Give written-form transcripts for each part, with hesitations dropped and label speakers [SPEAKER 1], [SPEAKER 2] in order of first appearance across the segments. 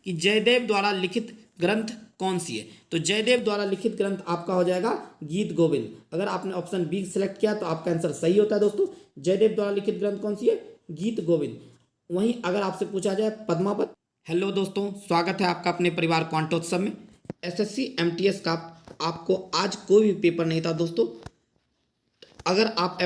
[SPEAKER 1] कि जयदेव द्वारा लिखित ग्रंथ कौन सी है। तो जयदेव द्वारा लिखित ग्रंथ आपका हो जाएगा गीत गोविंद। अगर आपने ऑप्शन बी सिलेक्ट किया तो आपका आंसर सही होता है दोस्तों। जयदेव द्वारा लिखित ग्रंथ कौन सी है, गीत गोविंद। वहीं अगर आपसे पूछा जाए पद्मावत। हेलो दोस्तों, स्वागत है आपका अपने परिवार क्वांटोत्सव में। एसएससी एमटीएस का आपको आज कोई भी पेपर नहीं था दोस्तों। अगर आप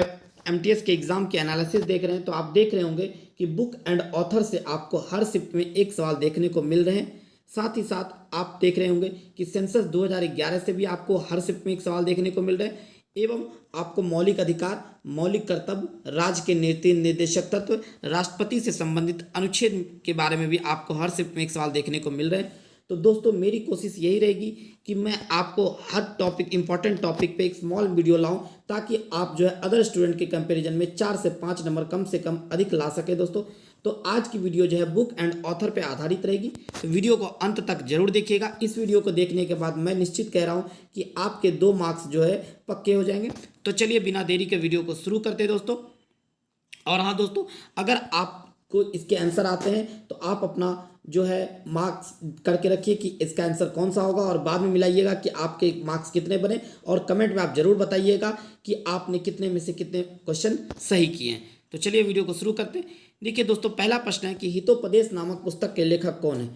[SPEAKER 1] एमटीएस के एग्जाम के एनालिसिस देख रहे हैं तो आप देख रहे होंगे कि बुक एंड ऑथर से आपको हर शिफ्ट में एक सवाल देखने को मिल रहे हैं। साथ ही साथ आप देख रहे होंगे कि सेंसस 2011 से भी आपको हर शिफ्ट में एक सवाल देखने को मिल रहे हैं। एवं आपको मौलिक अधिकार, मौलिक कर्तव्य, राज्य के नीति निर्देशक तत्व, राष्ट्रपति से संबंधित अनुच्छेद के बारे में भी आपको हर शिफ्ट में एक सवाल देखने को मिल रहे हैं। तो दोस्तों मेरी कोशिश यही रहेगी कि मैं आपको हर टॉपिक, इंपॉर्टेंट टॉपिक पे एक स्मॉल वीडियो लाऊं, ताकि आप जो है अदर स्टूडेंट के कंपैरिजन में 4 से 5 नंबर कम से कम अधिक ला सके दोस्तों। तो आज की वीडियो जो है बुक एंड ऑथर पे आधारित रहेगी। तो वीडियो को अंत तक जरूर देखिएगा। इस वीडियो को देखने के बाद मैं निश्चित कह रहा हूँ कि आपके 2 मार्क्स जो है पक्के हो जाएंगे। तो चलिए बिना देरी के वीडियो को शुरू करते हैं दोस्तों। और हाँ दोस्तों, अगर आपको इसके आंसर आते हैं तो आप अपना जो है मार्क्स करके रखिए कि इसका आंसर कौन सा होगा, और बाद में मिलाइएगा कि आपके मार्क्स कितने बने, और कमेंट में आप जरूर बताइएगा कि आपने कितने में से कितने क्वेश्चन सही किए हैं। तो चलिए वीडियो को शुरू करते हैं। देखिए दोस्तों, पहला प्रश्न है कि हितोपदेश नामक पुस्तक के लेखक कौन है।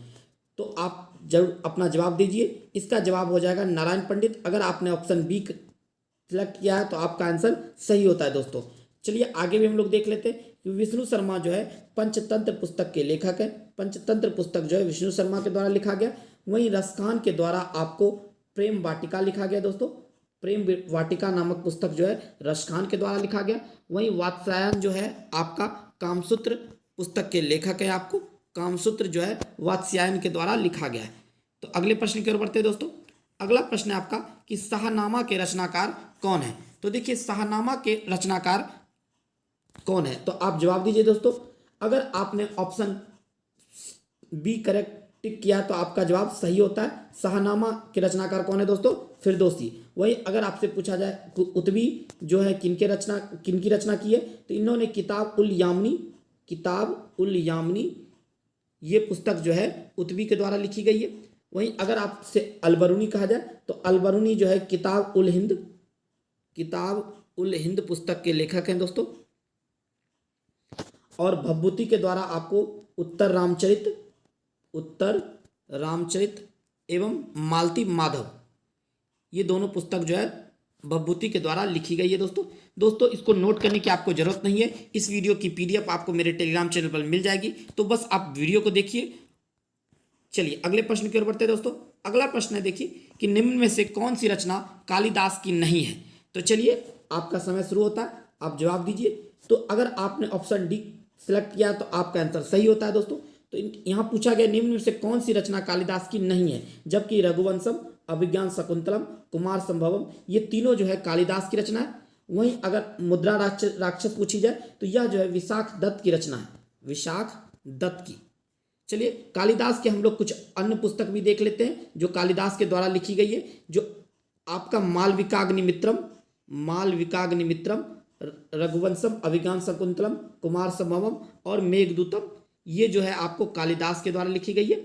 [SPEAKER 1] तो आप जरूर अपना जवाब दीजिए। इसका जवाब हो जाएगा नारायण पंडित। अगर आपने ऑप्शन बी सिलेक्ट किया है तो आपका आंसर सही होता है दोस्तों। चलिए आगे भी हम लोग देख लेते हैं कि विष्णु शर्मा जो है पंचतंत्र पुस्तक के लेखक है। पंचतंत्र पुस्तक जो है विष्णु शर्मा के द्वारा लिखा गया। वहीं रसखान के द्वारा आपको प्रेम वाटिका लिखा गया दोस्तों। प्रेम वाटिका नामक पुस्तक जो है रसखान के द्वारा लिखा गया। वहीं वात्स्यायन जो है आपका कामसूत्र पुस्तक के लेखक है। आपको कामसूत्र जो है वात्स्यायन के द्वारा लिखा गया है। तो अगले प्रश्न की ओर बढ़ते हैं दोस्तों। अगला प्रश्न है आपका कि शाहनामा के रचनाकार कौन है। तो देखिए शाहनामा के रचनाकार कौन है, तो आप जवाब दीजिए दोस्तों। अगर आपने ऑप्शन बी करेक्ट टिक किया तो आपका जवाब सही होता है। शाहनामा के रचनाकार कौन है दोस्तों, फिरदौसी। वही अगर आपसे पूछा जाए उतबी जो है किनकी रचना की है, तो इन्होंने किताब उल यामनी ये पुस्तक जो है उतबी के द्वारा लिखी गई है। वहीं अगर आपसे अलबरूनी कहा जाए तो अलबरूनी जो है किताब उल हिंद पुस्तक के लेखक हैं दोस्तों। और भभूति के द्वारा आपको उत्तर रामचरित एवं मालती माधव ये दोनों पुस्तक जो है भभूति के द्वारा लिखी गई है दोस्तों इसको नोट करने की आपको जरूरत नहीं है। इस वीडियो की पीडीएफ आपको मेरे टेलीग्राम चैनल पर मिल जाएगी, तो बस आप वीडियो को देखिए। चलिए अगले प्रश्न की ओर बढ़ते हैं दोस्तों। अगला प्रश्न है देखिए कि निम्न में से कौन सी रचना कालिदास की नहीं है। तो चलिए आपका समय शुरू होता है, आप जवाब दीजिए। तो अगर आपने ऑप्शन डी सिलेक्ट किया तो आपका आंसर सही होता है दोस्तों। तो यहाँ पूछा गया निम्न में से कौन सी रचना कालिदास की नहीं है, जबकि रघुवंशम, अभिज्ञान शाकुंतलम, कुमार संभवम ये तीनों जो है कालिदास की रचना है। वहीं अगर मुद्रा राक्षस पूछी जाए तो यह जो है विशाख दत्त की रचना है, विशाख दत्त की। चलिए कालिदास के हम लोग कुछ अन्य पुस्तक भी देख लेते हैं जो कालिदास के द्वारा लिखी गई है, जो आपका मालविकाग्निमित्रम, रघुवंशम, अभिज्ञान शाकुंतलम, कुमार संभवम और मेघदूतम ये जो है आपको कालिदास के द्वारा लिखी गई है।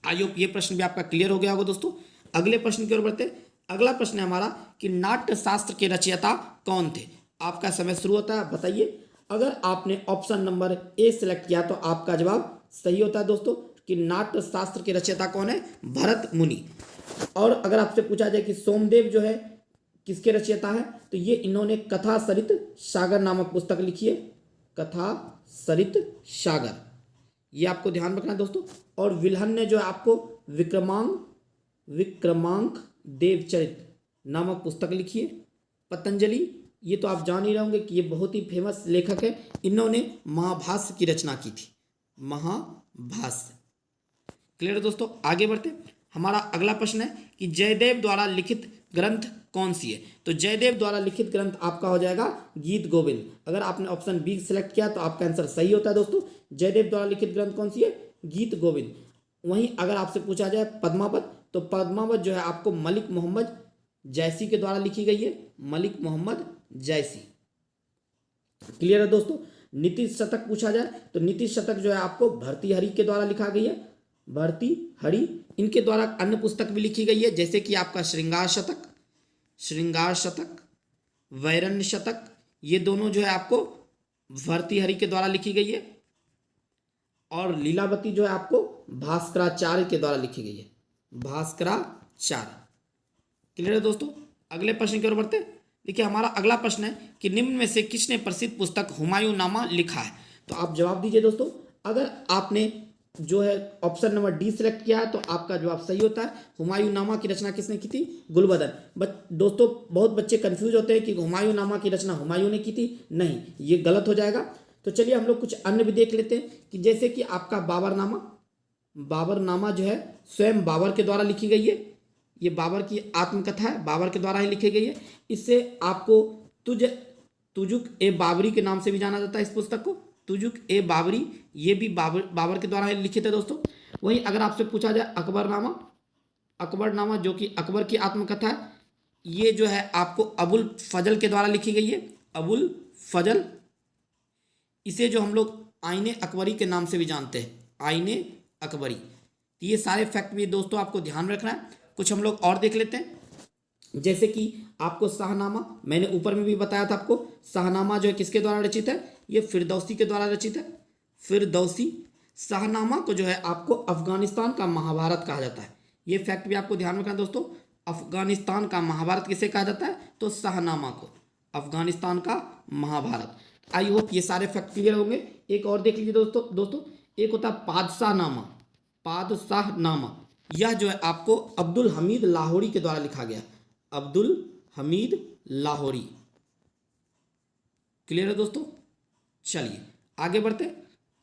[SPEAKER 1] आई होप ये प्रश्न भी आपका क्लियर हो गया होगा दोस्तों। अगले प्रश्न की ओर बढ़ते हैं। अगला प्रश्न है हमारा कि नाट्य शास्त्र के रचयिता कौन थे। आपका समय शुरू होता है, बताइए। अगर आपने ऑप्शन नंबर ए सिलेक्ट किया तो आपका जवाब सही होता है दोस्तों कि नाट्य शास्त्र के रचयिता कौन है, भरत मुनि। और अगर आपसे पूछा जाए कि सोमदेव जो है किसके रचयिता है, तो ये इन्होंने कथा सरित सागर नामक पुस्तक लिखी है, कथा सरित सागर, ये आपको ध्यान रखना है दोस्तों। और विल्हन ने जो है आपको विक्रमांक देवचरित नामक पुस्तक लिखी है। पतंजलि ये तो आप जान ही रहे होंगे कि ये बहुत ही फेमस लेखक है, इन्होंने महाभाष्य की रचना की थी, महाभाष्य। क्लियर है दोस्तों, आगे बढ़ते। हमारा अगला प्रश्न है कि जयदेव द्वारा लिखित ग्रंथ कौन सी है। तो जयदेव द्वारा लिखित ग्रंथ आपका हो जाएगा गीत गोविंद। अगर आपने ऑप्शन बी सिलेक्ट किया तो आपका आंसर सही होता है दोस्तों। जयदेव द्वारा लिखित ग्रंथ कौन सी है, गीत गोविंद। वहीं अगर आपसे पूछा जाए पद्मावत, तो पद्मावत जो है आपको मलिक मोहम्मद जैसी के द्वारा लिखी गई है, मलिक मोहम्मद जैसी। क्लियर है दोस्तों। नीति शतक पूछा जाए तो नीति शतक जो है आपको भर्तृहरि के द्वारा लिखा गई है, भर्तृहरि, इनके द्वारा अन्य पुस्तक भी लिखी गई है, जैसे कि आपका श्रृंगार शतक, वैरण्य शतक, ये दोनों जो है आपको भर्तृहरि के द्वारा लिखी गई है। और लीलावती जो है आपको भास्कराचार्य के द्वारा लिखी गई है, भास्कराचार्य। क्लियर है दोस्तों। अगले प्रश्न की ओर बढ़ते। देखिए हमारा अगला प्रश्न है कि निम्न में से किसने प्रसिद्ध पुस्तक हुमायूं नामा लिखा है। तो आप जवाब दीजिए दोस्तों। अगर आपने जो है ऑप्शन नंबर डी सिलेक्ट किया है तो आपका जवाब सही होता है। हुमायूं नामा की रचना किसने की थी? गुलबदन। दोस्तों बहुत बच्चे कंफ्यूज होते हैं कि हुमायूं नामा की रचना हुमायूं ने की थी, नहीं, ये गलत हो जाएगा। तो चलिए हम लोग कुछ अन्य भी देख लेते हैं कि जैसे कि आपका बाबरनामा जो है स्वयं बाबर के द्वारा लिखी गई है। ये बाबर की आत्मकथा है, बाबर के द्वारा ही लिखी गई है। इससे आपको तुजुक ए बाबरी के नाम से भी जाना जाता है इस पुस्तक को, तुजुक ए बाबरी, ये भी बाबर के द्वारा लिखित है दोस्तों। वहीं अगर आपसे पूछा जाए अकबरनामा जो कि अकबर की आत्मकथा है, ये जो है आपको अबुल फजल के द्वारा लिखी गई है, अबुल फजल। इसे जो हम लोग आईने अकबरी के नाम से भी जानते हैं, आईने अकबरी। तो ये सारे फैक्ट भी दोस्तों आपको ध्यान रखना है। कुछ हम लोग और देख लेते हैं, जैसे कि आपको शाहनामा, मैंने ऊपर में भी बताया था आपको, शाहनामा जो है किसके द्वारा रचित है? ये फिरदौसी के द्वारा रचित है, फिरदौसी। शाहनामा को जो है आपको अफगानिस्तान का महाभारत कहा जाता है। ये फैक्ट भी आपको ध्यान रखना दोस्तों। अफगानिस्तान का महाभारत किसे कहा जाता है? तो शाहनामा को, अफगानिस्तान का महाभारत। आई होप ये सारे फैक्ट क्लियर होंगे। एक और देख लीजिए दोस्तों, एक होता है पादशाहनामा। यह जो है आपको अब्दुल हमीद लाहौरी के द्वारा लिखा गया, अब्दुल हमीद लाहौरी। क्लियर है दोस्तों। चलिए आगे बढ़ते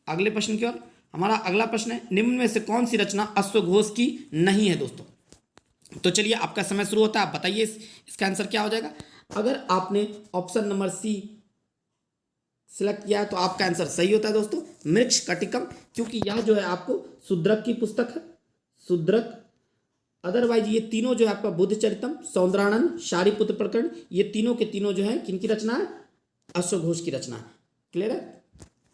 [SPEAKER 1] अगले प्रश्न की ओर। हमारा अगला प्रश्न है, निम्न में से कौन सी रचना अश्वघोष की नहीं है दोस्तों? तो चलिए आपका समय शुरू होता है, आप बताइए इसका आंसर क्या हो जाएगा। अगर आपने ऑप्शन नंबर सी सिलेक्ट किया है तो आपका आंसर सही होता है दोस्तों, मृच्छकटिकम, क्योंकि यह जो है आपको शूद्रक की पुस्तक है, शूद्रक। अदरवाइज ये तीनों जो है आपका बुद्धचरितम, सौंदरानंद, शारिपुत्र प्रकरण, ये तीनों के तीनों जो है किनकी रचना है? अश्वघोष की रचना है। क्लियर है।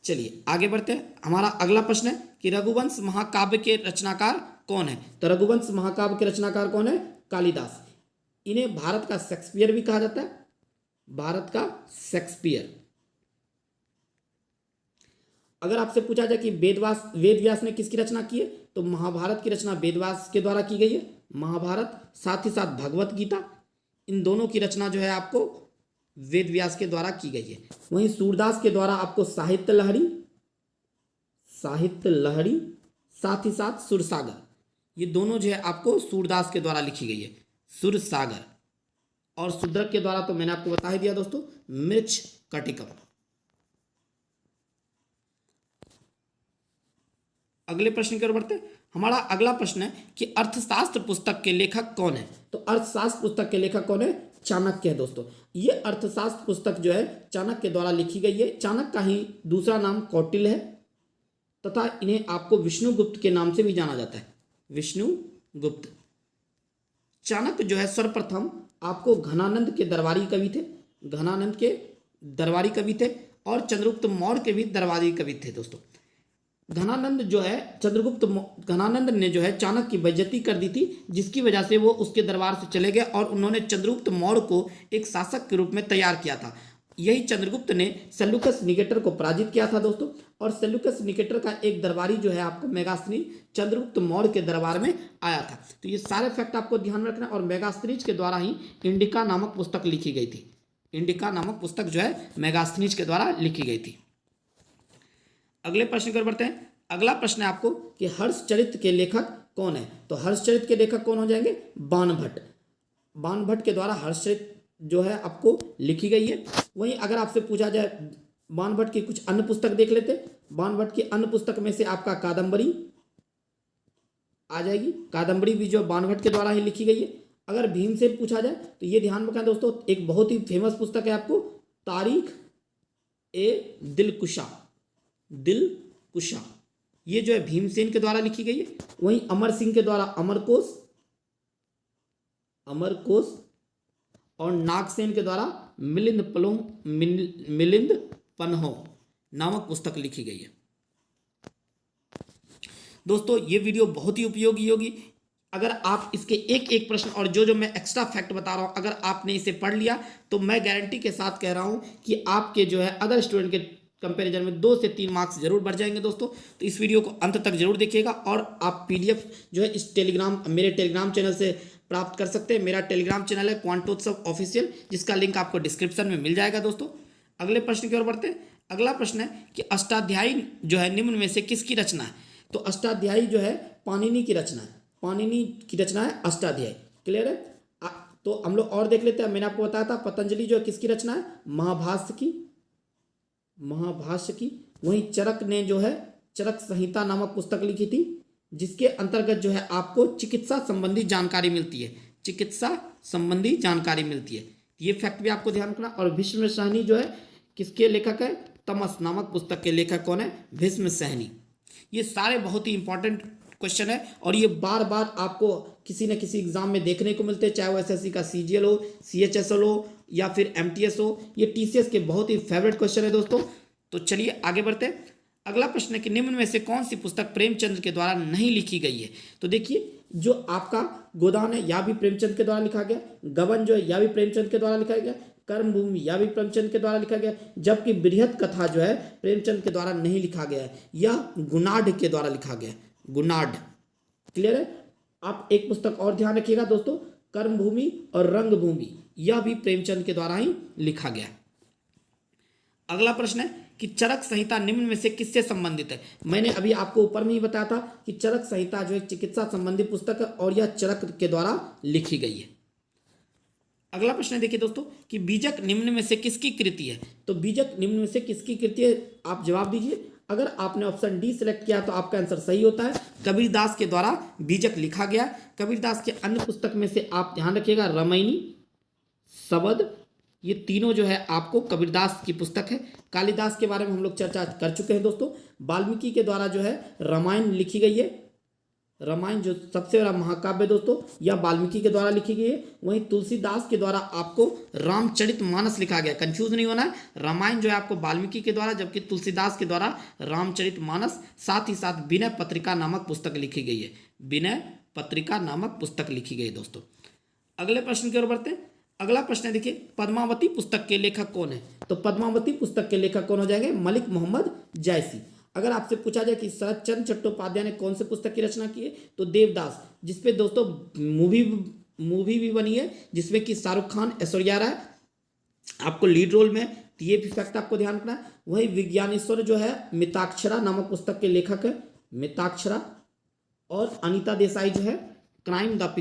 [SPEAKER 1] चलिए आगे बढ़ते हैं। हमारा अगला प्रश्न है कि रघुवंश महाकाव्य के रचनाकार कौन है? तो रघुवंश महाकाव्य के रचनाकार कौन है? कालिदास। इन्हें भारत का शेक्सपियर भी कहा जाता है, भारत का शेक्सपियर। अगर आपसे पूछा जाए कि वेद व्यास ने किसकी रचना की है, तो महाभारत की रचना वेदव्यास के द्वारा की गई है, महाभारत, साथ ही साथ भगवत गीता, इन दोनों की रचना जो है आपको वेद व्यास के द्वारा की गई है। वहीं सूरदास के द्वारा आपको साहित्य लहरी, साथ ही साथ सुरसागर, ये दोनों जो है आपको सूरदास के द्वारा लिखी गई है, सुरसागर। और शूद्रक के द्वारा तो मैंने आपको बता ही दिया दोस्तों, मृच्छकटिकम। अगले प्रश्न की ओर बढ़ते। हमारा अगला प्रश्न है कि अर्थशास्त्र पुस्तक के लेखक कौन है? तो अर्थशास्त्र पुस्तक के लेखक कौन है? चाणक्य है दोस्तों। ये अर्थशास्त्र पुस्तक जो है चाणक्य के द्वारा लिखी गई है। चाणक्य का ही दूसरा नाम कौटिल्य है तथा इन्हें आपको विष्णुगुप्त के नाम से भी जाना जाता है, विष्णुगुप्त। चाणक्य जो है सर्वप्रथम आपको घनानंद के दरबारी कवि थे, घनानंद के दरबारी कवि थे, और चंद्रगुप्त मौर्य के भी दरबारी कवि थे दोस्तों। घनानंद ने जो है चाणक्य की बेइज्जती कर दी थी, जिसकी वजह से वो उसके दरबार से चले गए और उन्होंने चंद्रगुप्त मौर्य को एक शासक के रूप में तैयार किया था। यही चंद्रगुप्त ने सेल्यूकस निकेटर को पराजित किया था दोस्तों, और सेल्यूकस निकेटर का एक दरबारी जो है आपको मेगास्थनीज चंद्रगुप्त मौर्य के दरबार में आया था। तो ये सारे फैक्ट आपको ध्यान रखना। और मेगास्थनीज के द्वारा ही इंडिका नामक पुस्तक लिखी गई थी, इंडिका नामक पुस्तक जो है मेगास्थनीज के द्वारा लिखी गई थी। अगले प्रश्न की ओर बढ़ते हैं। अगला प्रश्न है आपको कि हर्षचरित के लेखक कौन है? तो हर्षचरित के लेखक कौन हो जाएंगे? बाणभट्ट। बाणभट्ट के द्वारा हर्षचरित जो है आपको लिखी गई है। वहीं अगर आपसे पूछा जाए बाणभट्ट की कुछ अन्य पुस्तक देख लेते। बाणभट्ट की अन्य पुस्तक में से आपका कादंबरी आ जाएगी, कादंबरी भी जो बाणभट्ट के द्वारा ही लिखी गई है। अगर भीमसेन पूछा जाए तो ये ध्यान रखना दोस्तों, एक बहुत ही फेमस पुस्तक है आपको, तारीख ए दिलकुशा, ये जो है भीमसेन के द्वारा लिखी गई है। वहीं अमर सिंह के द्वारा अमरकोश, और नागसेन के द्वारा मिलिंद पन्हो नामक पुस्तक लिखी गई है। दोस्तों ये वीडियो बहुत ही उपयोगी होगी। अगर आप इसके एक एक प्रश्न और जो मैं एक्स्ट्रा फैक्ट बता रहा हूँ अगर आपने इसे पढ़ लिया तो मैं गारंटी के साथ कह रहा हूँ कि आपके जो है अदर स्टूडेंट के कंपैरिजन में 2 से 3 मार्क्स जरूर बढ़ जाएंगे दोस्तों। तो इस वीडियो को अंत तक जरूर देखिएगा और आप पीडीएफ जो है इस मेरे टेलीग्राम चैनल से प्राप्त कर सकते हैं। मेरा टेलीग्राम चैनल है क्वांटोत्सव ऑफिशियल, जिसका लिंक आपको डिस्क्रिप्शन में मिल जाएगा दोस्तों। अगले प्रश्न की ओर बढ़ते हैं। अगला प्रश्न है कि अष्टाध्यायी जो है निम्न में से किसकी रचना है? तो अष्टाध्यायी जो है पाणिनि की रचना है। पाणिनि की रचना है अष्टाध्यायी। क्लियर है? तो हम लोग और देख लेते हैं। मैंने आपको बताया था पतंजलि जो है किसकी रचना है? महाभाष्य की। वहीं चरक ने जो है चरक संहिता नामक पुस्तक लिखी थी, जिसके अंतर्गत जो है आपको चिकित्सा संबंधी जानकारी मिलती है। ये फैक्ट भी आपको ध्यान रखना। और भीष्म सहनी जो है किसके लेखक है? तमस नामक पुस्तक के लेखक कौन है? भीष्म सहनी। ये सारे बहुत ही इंपॉर्टेंट क्वेश्चन है और ये बार बार आपको किसी न किसी एग्जाम में देखने को मिलते हैं, चाहे वो एसएससी का सीजीएल हो, सीएचएसएल हो या फिर एमटीएस हो। ये टीसीएस के बहुत ही फेवरेट क्वेश्चन है दोस्तों। तो चलिए आगे बढ़ते हैं। अगला प्रश्न है कि निम्न में से कौन सी पुस्तक प्रेमचंद के द्वारा नहीं लिखी गई है? तो देखिए जो आपका गोदान है यह भी प्रेमचंद के द्वारा लिखा गया, गबन जो है यह भी प्रेमचंद के द्वारा लिखा गया, कर्मभूमि यह भी प्रेमचंद के द्वारा लिखा गया, जबकि बृहत कथा जो है प्रेमचंद के द्वारा नहीं लिखा गया है, यह गुनाढ़ के द्वारा लिखा गया। गुनाढ़। क्लियर है? आप एक पुस्तक और ध्यान रखिएगा दोस्तों, कर्मभूमि और रंगभूमि यह भी प्रेमचंद के द्वारा ही लिखा गया। अगला प्रश्न है कि चरक संहिता निम्न में से किससे संबंधित है? मैंने अभी आपको ऊपर में ही बताया था कि चरक संहिता जो एक चिकित्सा संबंधी पुस्तक है और यह चरक के द्वारा लिखी गई है। अगला प्रश्न देखिए दोस्तों कि बीजक निम्न में से किसकी कृति है? तो बीजक निम्न में से किसकी कृति है? आप जवाब दीजिए। अगर आपने ऑप्शन डी सिलेक्ट किया तो आपका आंसर सही होता है। कबीरदास के द्वारा बीजक लिखा गया। कबीरदास के अन्य पुस्तक में से आप ध्यान रखिएगा रामायणी, शबद, ये तीनों जो है आपको कबीरदास की पुस्तक है। कालिदास के बारे में हम लोग चर्चा कर चुके हैं दोस्तों। वाल्मीकि के द्वारा जो है रामायण लिखी गई है। रामायण जो सबसे बड़ा महाकाव्य दोस्तों यह वाल्मीकि के द्वारा लिखी गई है। वहीं तुलसीदास के द्वारा आपको रामचरितमानस लिखा गया। कंफ्यूज नहीं होना है, रामायण जो है आपको वाल्मीकि के द्वारा, जबकि तुलसीदास के द्वारा रामचरितमानस। साथ ही साथ विनय पत्रिका नामक पुस्तक लिखी गई है। विनय पत्रिका नामक पुस्तक लिखी गई दोस्तों। अगले प्रश्न की ओर बढ़ते हैं। अगला प्रश्न है देखिए पद्मावती पुस्तक के लेखक कौन है? तो पद्मावती पुस्तक के लेखक कौन हो जाएंगे? मलिक मोहम्मद जैसी। अगर आपसे पूछा जाए कि शरद चंद्र चट्टोपाध्याय ने कौन से पुस्तक की रचना की है, तो देवदास, जिसपे दोस्तों मूवी भी बनी है, जिसमें कि शाहरुख खान, ऐश्वर्या राय आपको लीड रोल में। तो ये भी फैक्ट आपको ध्यान रखना है। वही विज्ञानेश्वर जो है मिताक्षरा नामक पुस्तक के लेखक है, मिताक्षरा। और अनीता देसाई जो है क्राइम द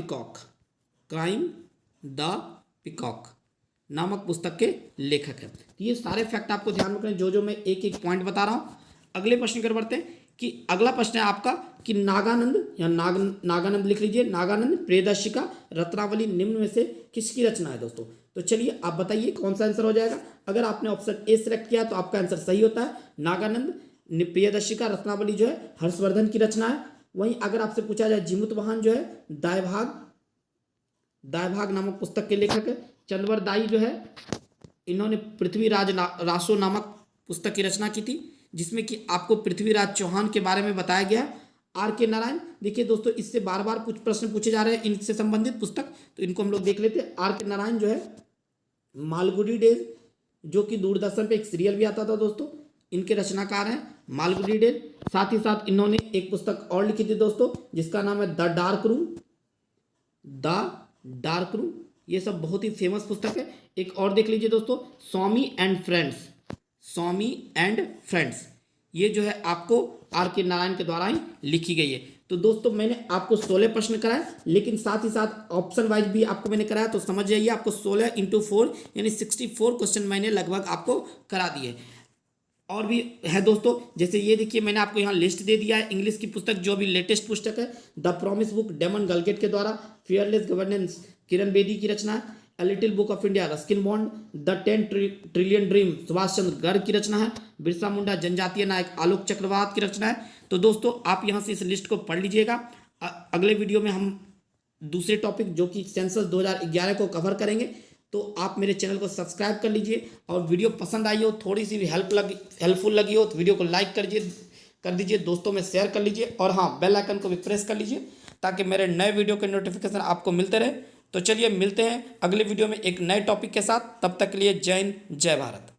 [SPEAKER 1] पिकॉक नामक पुस्तक के लेखक है। तो ये सारे फैक्ट आपको ध्यान रखने, जो मैं एक एक पॉइंट बता रहा हूँ। अगले प्रश्न की ओर बढ़ते हैं कि अगला प्रश्न है आपका कि नागानंद या नागानंद लिख लीजिए। नागानंद, प्रियदर्शिका, रत्नावली निम्न में से किसकी रचना है दोस्तों? तो चलिए आप बताइए कौन सा आंसर हो जाएगा। अगर आपने ऑप्शन ए सिलेक्ट किया तो आपका आंसर सही होता है। नागानंद, प्रियदर्शिका, रत्नावली जो है हर्षवर्धन की रचना है। वहीं अगर आपसे पूछा जाए जिमुतवाहन जो है दायभाग नामक पुस्तक के लेखक है। चंद्रवर दाई जो है इन्होंने पृथ्वीराज रासो नामक पुस्तक की रचना की थी, जिसमें कि आपको पृथ्वीराज चौहान के बारे में बताया गया। आर के नारायण, देखिए दोस्तों इससे बार बार कुछ प्रश्न पूछे जा रहे हैं इनसे संबंधित पुस्तक, तो इनको हम लोग देख लेते हैं। आर के नारायण जो है मालगुडी डेज, जो कि दूरदर्शन पे एक सीरियल भी आता था दोस्तों, इनके रचनाकार हैं मालगुडी डेज। साथ ही साथ इन्होंने एक पुस्तक और लिखी थी दोस्तों, जिसका नाम है द डार्क रूम। ये सब बहुत ही फेमस पुस्तक है। एक और देख लीजिए दोस्तों, स्वामी एंड फ्रेंड्स, ये जो है आपको आर के नारायण के द्वारा ही लिखी गई है। तो दोस्तों मैंने आपको 16 प्रश्न कराए, लेकिन साथ ही साथ ऑप्शन वाइज भी आपको मैंने कराया। तो समझ जाइए आपको 16 × 4 यानी 64 क्वेश्चन मैंने लगभग आपको करा दिए। और भी है दोस्तों, जैसे ये देखिए मैंने आपको यहाँ लिस्ट दे दिया है। इंग्लिश की पुस्तक जो अभी लेटेस्ट पुस्तक है the promise book, Damon Galgut के द्वारा। फियरलेस गवर्नेंस, किरण बेदी की रचना है। A little book of India, Ruskin Bond. The 10 trillion dream, Subhash Chandra Garg की रचना है। बिरसा मुंडा जनजातीय नायक, आलोक चक्रवात की रचना है। तो दोस्तों आप यहाँ से इस लिस्ट को पढ़ लीजिएगा। अगले वीडियो में हम दूसरे टॉपिक जो कि सेंसस 2011 को कवर करेंगे। तो आप मेरे चैनल को सब्सक्राइब कर लीजिए, और वीडियो पसंद आई हो, थोड़ी सी भी हेल्पफुल लगी हो तो वीडियो को लाइक कर कर दीजिए, दोस्तों में शेयर कर लीजिए और हाँ बेल आइकन को भी प्रेस कर लीजिए ताकि मेरे नए वीडियो के नोटिफिकेशन आपको मिलते रहे। तो चलिए मिलते हैं अगले वीडियो में एक नए टॉपिक के साथ, तब तक के लिए जय हिंद जय भारत।